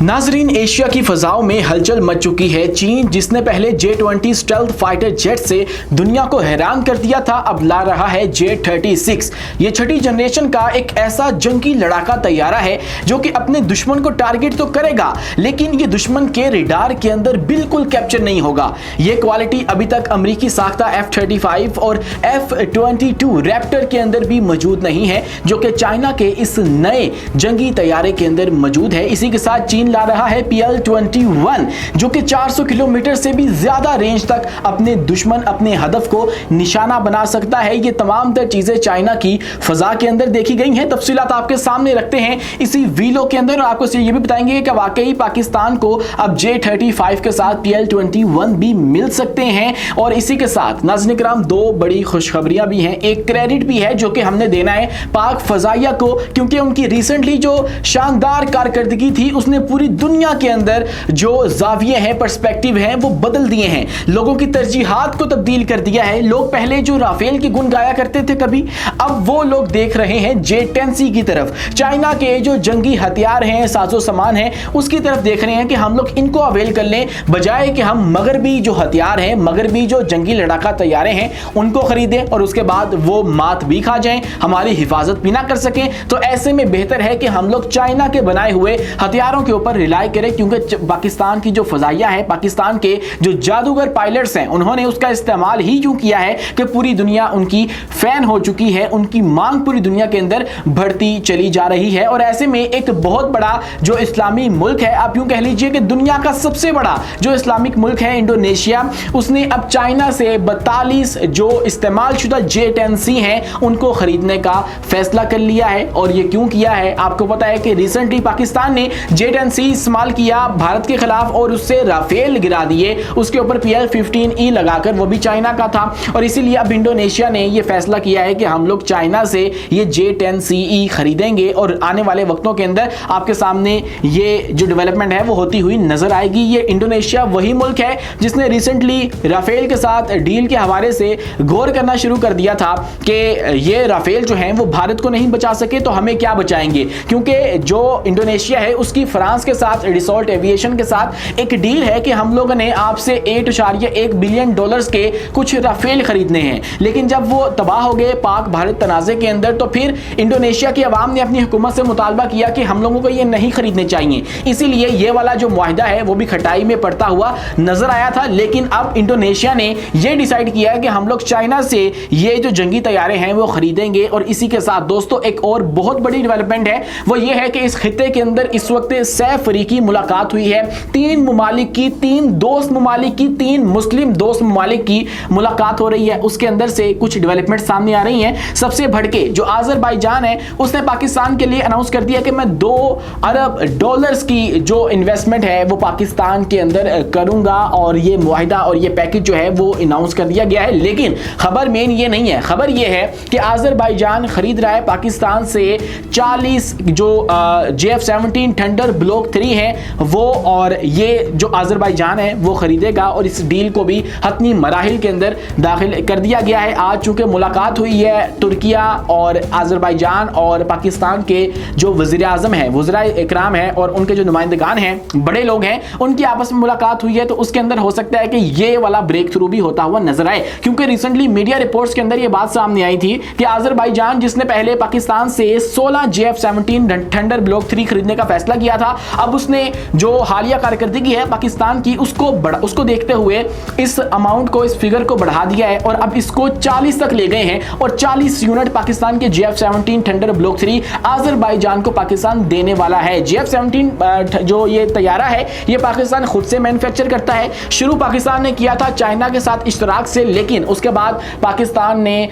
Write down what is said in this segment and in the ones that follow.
नाजरीन, एशिया की फजाओं में हलचल मच चुकी है। चीन जिसने पहले J-20 स्टेल्थ फाइटर जेट से दुनिया को हैरान कर दिया था, अब ला रहा है J-36। ये छठी जनरेशन का एक ऐसा जंगी लड़ाका तैयारा है जो कि अपने दुश्मन को टारगेट तो करेगा, लेकिन ये दुश्मन के रडार के अंदर बिल्कुल कैप्चर नहीं होगा। ये क्वालिटी अभी तक अमेरिकी साख्ता F-35 और F-22 रैप्टर के अंदर भी मौजूद नहीं है, जो कि चाइना के इस नए जंगी तैयारे के अंदर मौजूद है। इसी के साथ चीन ला रहा है PL-21 जो कि 400 किलोमीटर से भी ज्यादा रेंज तक अपने दुश्मन, अपने हदफ को निशाना बना सकता है। ये तमाम तर चीजें चाइना की फजा के अंदर देखी गई हैं। तफसीलात आपके सामने रखते हैं इसी वीडियो के अंदर। आपको ये भी बताएंगे कि वाकई पाकिस्तान को अब J-35 के साथ PL-21 भी मिल सकते हैं। और इसी के साथ नाज़रीन किराम, दो बड़ी खुशखबरियां भी हैं। एक क्रेडिट भी है जो कि हमने देना है पाक फजाइया को, क्योंकि उनकी रिसेंटली जो शानदार कारकर्दगी थी उसने पूरी दुनिया के अंदर जो जाविये हैं, पर्सपेक्टिव हैं, वो बदल दिए हैं। लोगों की तरजीहात को तब्दील कर दिया है। लोग पहले जो राफेल की गुन गाया करते थे कभी, अब वो लोग देख रहे हैं J-10C की तरफ। चाइना के जो जंगी हथियार हैं, साजो सामान हैं, उसकी तरफ देख रहे हैं कि हम लोग इनको अवेल कर लें, बजाय कि हम मगरबी जो हथियार हैं, मगरबी जो जंगी लड़ाका तैयारे हैं, उनको खरीदें और उसके बाद वो मात भी खा जाएं, हमारी हिफाजत भी ना कर सकें। तो ऐसे में बेहतर है कि हम लोग चाइना के बनाए हुए हथियारों के ऊपर रिलाई करें, क्योंकि पाकिस्तान की जो फजाइया है, पाकिस्तान के जो जादूगर पायलट्स हैं, उन्होंने उसका इस्तेमाल ही यूं किया है कि पूरी दुनिया उनकी फैन हो चुकी है। उनकी मांग पूरी दुनिया के अंदर बढ़ती चली जा रही है। और ऐसे में एक बहुत बड़ा जो इस्लामी मुल्क है, आप यूं कह लीजिए कि दुनिया का सबसे बड़ा जो इस्लामिक मुल्क है इंडोनेशिया, उसने अब चाइना से 42 जो इस्तेमाल शुदा J-10C हैं उनको खरीदने का फैसला कर लिया है। और ये क्यों किया है, आपको पता है कि रिसेंटली पाकिस्तान ने J-10C इस्तेमाल किया भारत के खिलाफ और उससे राफेल गिरा दिए, उसके ऊपर PL-15E लगाकर, वो भी चाइना का था। और इसीलिए अब इंडोनेशिया ने यह फैसला किया है कि हम लोग चाइना से ये J-10CE खरीदेंगे और आने वाले वक्तों के अंदर आपके सामने ये जो डेवलपमेंट है वो होती हुई नजर आएगी। ये इंडोनेशिया वही मुल्क है जिसने रिसेंटली राफेल के साथ डील के हवाले से गौर करना शुरू कर दिया था कि ये राफेल जो है वो भारत को नहीं बचा सके तो हमें क्या बचाएंगे, क्योंकि जो इंडोनेशिया है उसकी फ्रांस के साथ, डिसॉल्ट एविएशन के साथ एक डील है कि हम लोगों ने आपसे $8.1 बिलियन के कुछ राफेल खरीदने हैं। लेकिन जब वो तबाह हो गए पाक भारत तनाज़े के अंदर, तो फिर इंडोनेशिया की आवाम ने अपनी हुकूमत से मुतालबा किया कि हम लोगों को ये नहीं खरीदने चाहिए। इसीलिए ये वाला जो मुआहिदा है वो भी खटाई में पड़ता हुआ नजर आया था। लेकिन अब इंडोनेशिया ने यह डिसाइड किया कि हम लोग चाइना से ये जो जंगी तैयारे हैं वो खरीदेंगे। और इसी के साथ दोस्तों एक और बहुत बड़ी डेवलपमेंट है, वो ये है कि इस खित्ते के अंदर इस वक्त फरीकी मुलाकात हुई है। 3 मुमालिक की, 3 दोस्त मुमालिक की, 3 मुस्लिम दोस्त मुमालिक की मुलाकात हो रही है। उसके अंदर से कुछ डेवलपमेंट सामने आ रही हैं। सबसे बढ़के जो आज़रबाईजान है उसने पाकिस्तान के लिए अनाउंस कर दिया कि मैं $2 अरब की जो इन्वेस्टमेंट है वो पाकिस्तान के अंदर करूंगा। और ये मुआहिदा और ये पैकेज जो है वो अनाउंस कर दिया गया है। लेकिन खबर मेन ये नहीं है, खबर ये है कि आज़रबाईजान खरीद रहा है पाकिस्तान से 40 जो JF-17 थंडर ब्लॉक 3 है वो, और ये जो आज़रबाईजान है वो खरीदेगा। और इस डील को भी हतमी मराहिल के अंदर दाखिल कर दिया गया है। आज चूंकि मुलाकात हुई है तुर्किया और आज़रबाईजान और पाकिस्तान के जो वज़ीर आज़म हैं, वज़ीर इकराम हैं और उनके जो नुमाइंदगान हैं, बड़े लोग हैं, उनकी आपस में मुलाकात हुई है। तो उसके अंदर हो सकता है कि ये वाला ब्रेक थ्रू भी होता हुआ नजर आए, क्योंकि रिसेंटली मीडिया रिपोर्ट्स के अंदर ये बात सामने आई थी कि आज़रबाईजान जिसने पहले पाकिस्तान से 16 JF-17 थंडर ब्लॉक 3 खरीदने का फैसला किया था, अब उसने जो हालिया कारकर्दगी है पाकिस्तान की उसको देखते हुए इस अमाउंट को, इस फिगर को बढ़ा दिया है और अब इसको 40 तक ले गए हैं। और 40 यूनिट पाकिस्तान के JF-17 थंडर ब्लॉक 3 आज़रबाईजान को पाकिस्तान देने वाला है। JF-17 जो ये तैयारा है ये पाकिस्तान खुद से मैन्युफैक्चर करता है। शुरू पाकिस्तान ने किया था चाइना के साथ इश्तराक से, लेकिन उसके बाद पाकिस्तान ने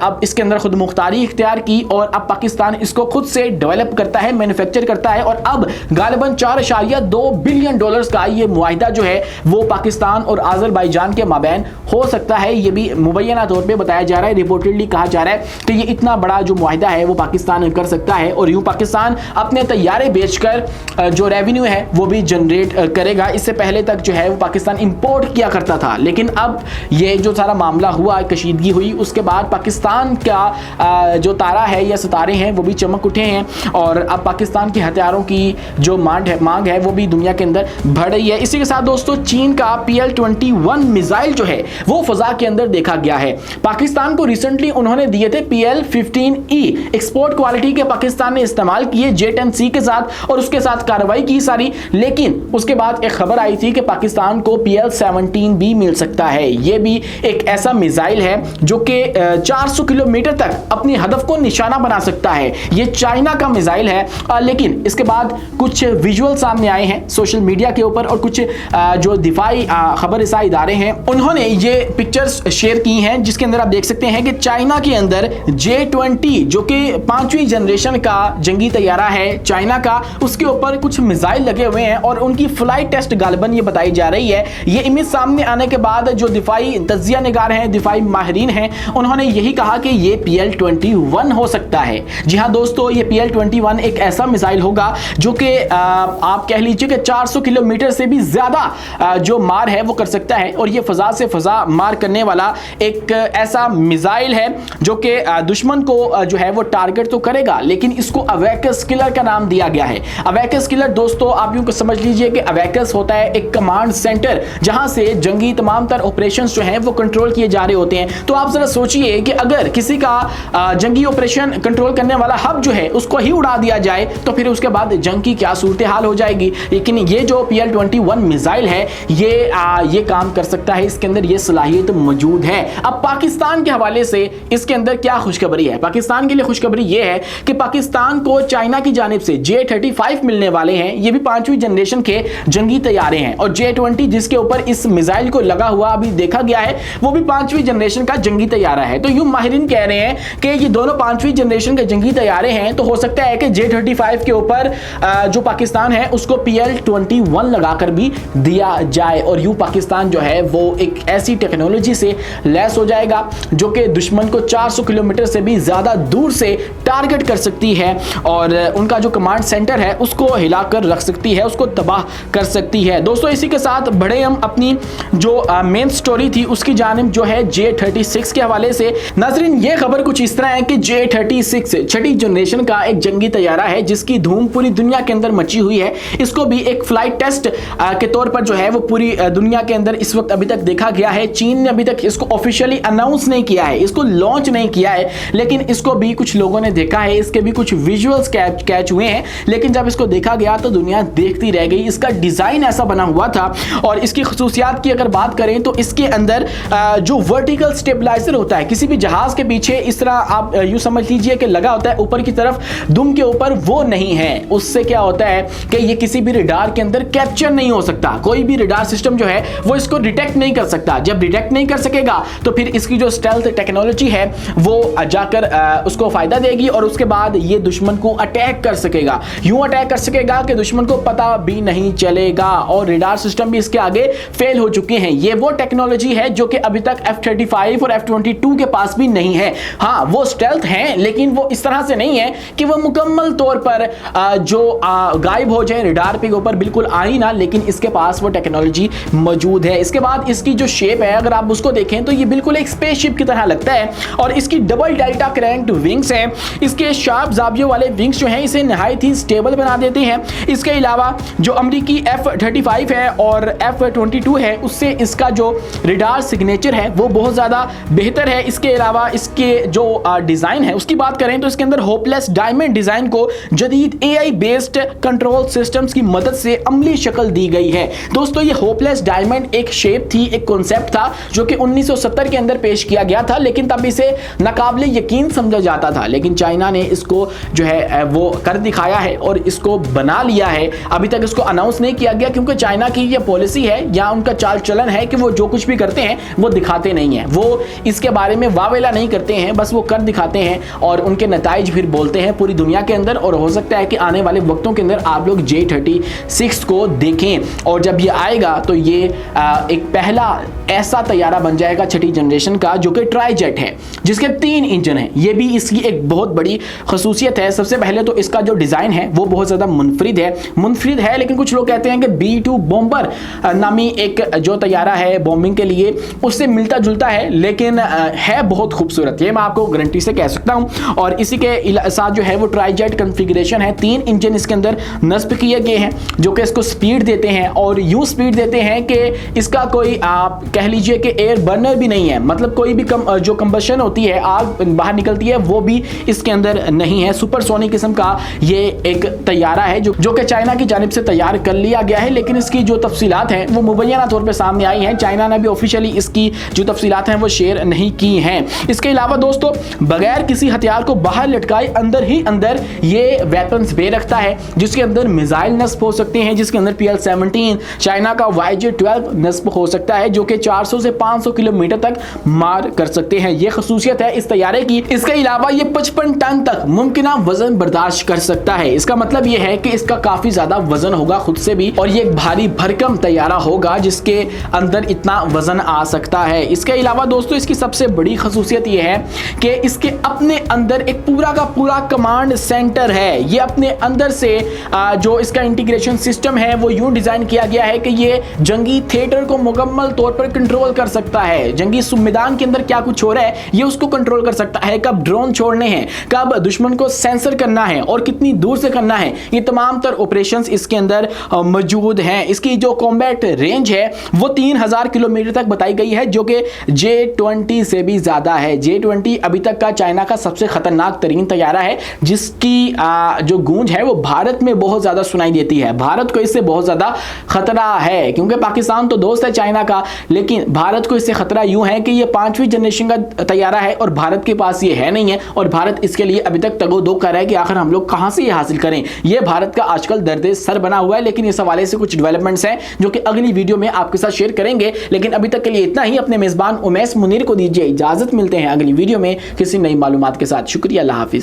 अब इसके अंदर खुद मुख्तारी इख्तियार की और अब पाकिस्तान इसको खुद से डेवलप करता है, मैन्युफैक्चर करता है। और अब गालिबन $4.2 बिलियन का ये मुआहिदा जो है वो पाकिस्तान और आज़रबाईजान के माबैन हो सकता है। ये भी मुबैना तौर पे बताया जा रहा है, रिपोर्टेडली कहा जा रहा है कि ये इतना बड़ा जो मुआहिदा है वो पाकिस्तान कर सकता है। और यूं पाकिस्तान अपने तैयारे बेचकर जो रेवेन्यू है वो भी जनरेट करेगा। इससे पहले तक जो है वो पाकिस्तान इंपोर्ट किया करता था, लेकिन अब ये जो सारा मामला हुआ, कशीदगी हुई, उसके बाद पाकिस्तान का जो तारा है या सितारे हैं वो भी चमक उठे हैं। और अब पाकिस्तान के हथियारों की जो मांग है वो भी दुनिया के अंदर बढ़ रही है। इसी के साथ दोस्तों चीन का PL-21 मिसाइल जो है वो फजा के अंदर देखा गया है। पाकिस्तान को रिसेंटली उन्होंने दिए थे PL-15E एक्सपोर्ट क्वालिटी के, पाकिस्तान ने इस्तेमाल किए J-10C के साथ और उसके साथ कार्रवाई की सारी, लेकिन उसके बाद एक खबर आई थी कि पाकिस्तान को PL-17B मिल सकता है। यह भी एक ऐसा मिसाइल है जो कि 400 किलोमीटर तक अपनी हदफ को निशाना बना सकता है। यह चाइना का मिसाइल है, लेकिन इसके बाद कुछ विजुअल सामने आए हैं सोशल मीडिया के ऊपर और कुछ जो दिफाई खबर रसा इदारे हैं उन्होंने ये पिक्चर्स शेयर की हैं, जिसके अंदर आप देख सकते हैं कि चाइना के अंदर J-20 जो कि 5वीं जनरेशन का जंगी तैयारा है चाइना का, उसके ऊपर कुछ मिसाइल लगे हुए हैं और उनकी फ्लाइट टेस्ट गालिबन ये बताई जा रही है। ये इमेज सामने आने के बाद जो दिफाई तज्जिया निगार हैं, दिफाई माहिरीन हैं, उन्होंने यही कहा कि ये PL-21 हो सकता है। जी हाँ दोस्तों, ये PL-21 एक ऐसा मिसाइल होगा जो कि आप कह लीजिए कि 400 किलोमीटर से भी ज्यादा जो मार है वो कर सकता है और ये फजा से फजा मार करने वाला एक ऐसा मिसाइल है जो कि दुश्मन को जो है वो टारगेट तो करेगा, लेकिन इसको अवैकस किलर का नाम दिया गया है। अवैकस किलर दोस्तों आप यूं समझ लीजिए कि अवैकस होता है एक कमांड सेंटर जहां से जंगी तमाम तर ऑपरेशंस जो हैं वो कंट्रोल किए जा रहे होते हैं। तो आप जरा सोचिए कि अगर किसी का जंगी ऑपरेशन कंट्रोल करने वाला हब जो है उसको ही उड़ा दिया जाए तो फिर उसके बाद जंग की क्या सूरत हाल हो जाएगी। लेकिन ये जो PL-21 मिसाइल है ये काम कर सकता है, इसके अंदर ये सलाहियत मौजूद है। अब पाकिस्तान के हवाले से इसके अंदर क्या खुशखबरी है? पाकिस्तान के लिए खुशखबरी ये है कि पाकिस्तान को चाइना की जानिब से J-35 मिलने वाले हैं। ये भी 5वीं जनरेशन के जंगी तैयारे हैं और J-20 जिसके ऊपर इस मिसाइल को लगा हुआ अभी देखा गया है वो भी 5वीं जनरेशन का जंगी तैयारा है। तो यूं माहिरीन कह रहे हैं कि ये दोनों 5वीं जनरेशन के जंगी तैयारे हैं, तो हो सकता है कि J-35 के ऊपर जो पाकिस्तान है उसको PL-21 लगाकर भी दिया जाए और यूं पाकिस्तान जो है वो एक ऐसी टेक्नोलॉजी से लैस हो जाएगा जो कि दुश्मन को 400 किलोमीटर से भी ज्यादा दूर से टारगेट कर सकती है और उनका जो कमांड सेंटर है उसको हिलाकर रख सकती है, उसको तबाह कर सकती है। दोस्तों इसी के साथ बढ़े हम अपनी जो मेन स्टोरी थी उसकी जानिब जो है J-36 के हवाले से। नाज़रीन ये खबर कुछ इस तरह है कि J-36 छठी जनरेशन का एक जंगी तैयारा है जिसकी धूम पूरी दुनिया के अंदर मची हुई है। इसको भी एक फ्लाइट टेस्ट के तौर पर जो है वो पूरी दुनिया के अंदर इस वक्त अभी तक देखा गया है। चीन ने अभी तक इसको ऑफिशियली अनाउंस नहीं किया है, इसको लॉन्च नहीं किया है, लेकिन इसको भी कुछ लोगों ने देखा है, इसके भी कुछ विजुअल्स कैच हुए हैं, लेकिन जब इसको देखा गया तो दुनिया देखती रह गई। इसका डिजाइन ऐसा बना हुआ था और इसकी खसूसियात की अगर बात करें तो इसके अंदर जो वर्टिकल स्टेबलाइजर होता है किसी भी जहाज के पीछे इस तरह आप यूं समझ लीजिए कि लगा होता है ऊपर की तरफ दुम के ऊपर, वो नहीं है। उससे क्या होता है कि ये किसी भी रडार के अंदर कैप्चर नहीं हो सकता, कोई भी रडार सिस्टम जो है वो इसको डिटेक्ट नहीं कर सकता। जब डिटेक्ट नहीं कर सकेगा तो फिर इसकी जो स्टेल्थ टेक्नोलॉजी है वो जाकर उसको फायदा देगी और उसके बाद ये दुश्मन को अटैक कर सकेगा, यूं अटैक कर सकेगा कि दुश्मन को पता भी नहीं चलेगा और रडार सिस्टम भी इसके आगे फेल हो चुके हैं। ये वो टेक्नोलॉजी है जो कि अभी तक F-35 और F-22 के पास भी नहीं है। हाँ वो स्टेल्थ हैं लेकिन वो इस तरह से नहीं है कि वो मुकम्मल तौर पर जो गायब हो जाए, रडार पे ऊपर बिल्कुल आ ही ना, लेकिन इसके पास वो टेक्नोलॉजी मौजूद है। इसके बाद इसकी जो शेप है अगर आप उसको देखें तो ये बिल्कुल एक स्पेसशिप की तरह लगता है और इसकी डबल डेल्टा क्रैंक्ड विंग्स हैं। इसके शार्प जावियों वाले विंग्स जो हैं इसे नहायत ही स्टेबल बना देते हैं। इसके अलावा जो अमेरिकी F-35 है और F-22 है उससे इसका जो रडार सिग्नेचर है वो बहुत ज़्यादा बेहतर है। इसके अलावा इसके जो डिज़ाइन है उसकी बात करें तो इसके अंदर होपलेस डायमंड डिज़ाइन को जदीद AI बेस्ड कंट्रोल सिस्टम्स की मदद से अमली शक्ल दी गई है। दोस्तों ये होपलेस डायमंड एक शेप थी, एक कॉन्सेप्ट था जो कि 1970 के अंदर पेश किया गया था, लेकिन तब इसे नाकाबिले यकीन समझा जाता था, लेकिन चाइना ने इसको जो है वो कर दिखाया है और इसको बना लिया है। अभी तक इसको अनाउंस नहीं किया गया क्योंकि चाइना की ये पॉलिसी है या उनका चाल चलन है कि वो जो कुछ भी करते हैं वो दिखाते नहीं है, वो इसके बारे में वावेला नहीं करते हैं, बस वो कर दिखाते हैं और उनके नताइज फिर बोलते हैं पूरी दुनिया के अंदर। और हो सकता है कि आने वाले वक्तों के अंदर आप लोग J-36 को देखें और जब ये आएगा तो ये एक पहला ऐसा तैयारा बन जाएगा छठी जनरेशन का जो कि ट्राइजेट है जिसके 3 इंजन हैं। ये भी इसकी एक बहुत बड़ी खसूसियत है। सबसे पहले तो इसका जो डिज़ाइन है वो बहुत ज़्यादा मुनफरिद है, लेकिन कुछ लोग कहते हैं कि B-2 बॉम्बर नामी एक जो तैयारा है बॉम्बिंग के लिए उससे मिलता जुलता है, लेकिन है बहुत खूबसूरत, ये मैं आपको गारंटी से कह सकता हूँ। और इसी के साथ जो है वो ट्राइजेट कॉन्फ़िगरेशन है, 3 इंजन इसके अंदर नस्ब किए गए हैं जो कि इसको स्पीड देते हैं, और यूं स्पीड देते हैं कि इसका कोई आप कह लीजिए कि एयर बर्नर भी नहीं है, मतलब कोई भी जो कंबशन होती है, आग बाहर निकलती है, वो भी इसके अंदर नहीं है। सुपरसोनिक किस्म का ये एक तैयारा है जो कि चाइना की जानिब से तैयार कर लिया गया है, लेकिन इसकी जो तफसीलात हैं वो मुबैना तौर पे सामने आई हैं। चाइना ने भी ऑफिशियली इसकी जो तफसीलात हैं वो शेयर नहीं की हैं। इसके अलावा दोस्तों, बगैर किसी हथियार को बाहर लटकाए अंदर ही अंदर ये वेपन्स बे रखता है, जिसके अंदर मिसाइल नस्ब हो सकते हैं, जिसके अंदर PL-17 चाइना का YJ-12 नस्ब हो सकता है, जो कि 400 से 500 किलोमीटर तक मार कर सकते हैं। ये खसूसियत है इस तैयारे की। इसके अलावा ये 55 टन तक मुमकिना वजन बर्दाश्त कर सकता है। इसका मतलब ये है कि इसका काफी ज्यादा वजन होगा खुद से भी, और ये एक भारी भरकम तैयारा होगा जिसके अंदर इतना वजन आ सकता है। इसके अलावा दोस्तों, इसकी सबसे बड़ी खसूसियत ये है कि इसके अपने अंदर एक पूरा का पूरा कमांड सेंटर है। ये अपने अंदर से जो इसका इंटीग्रेशन सिस्टम है वो यूं डिजाइन किया गया है कि ये जंगी थिएटर को मुकम्मल तौर पर कंट्रोल कर सकता है। जंगी मैदान के अंदर क्या कुछ हो रहा है ये उसको कंट्रोल कर सकता है। कब ड्रोन छोड़ने हैं, कब दुश्मन को सेंसर करना है और कितनी दूर से करना है, ये तमाम तर ऑपरेशंस इसके अंदर मौजूद हैं। इसकी जो कॉम्बैट रेंज है वो 3000 किलोमीटर तक बताई गई है, जो कि J-20 से भी ज्यादा है। J-20 अभी तक का चाइना का सबसे खतरनाक तरीन तैयारा है, जिसकी जो गूंज है वो भारत में बहुत ज्यादा सुनाई देती है। भारत को इससे बहुत ज्यादा खतरा है, क्योंकि पाकिस्तान तो दोस्त है चाइना का, लेकिन भारत को इससे खतरा यूं है कि ये 5वीं जनरेशन का तैयारा है और भारत के पास ये है नहीं है, और भारत इसके लिए अभी तक तगोदो कर रहा है कि आखिर हम लोग कहां से ये हासिल करें। ये भारत का आजकल दर्द सर बना हुआ है, लेकिन इस हवाले से कुछ डेवलपमेंट्स हैं जो कि अगली वीडियो में आपके साथ शेयर करेंगे। लेकिन अभी तक के लिए इतना ही। अपने मेजबान उमैस मुनीर को दीजिए इजाजत, मिलते हैं अगली वीडियो में किसी नई मालूमात के साथ। शुक्रिया, अल्लाह हाफिज।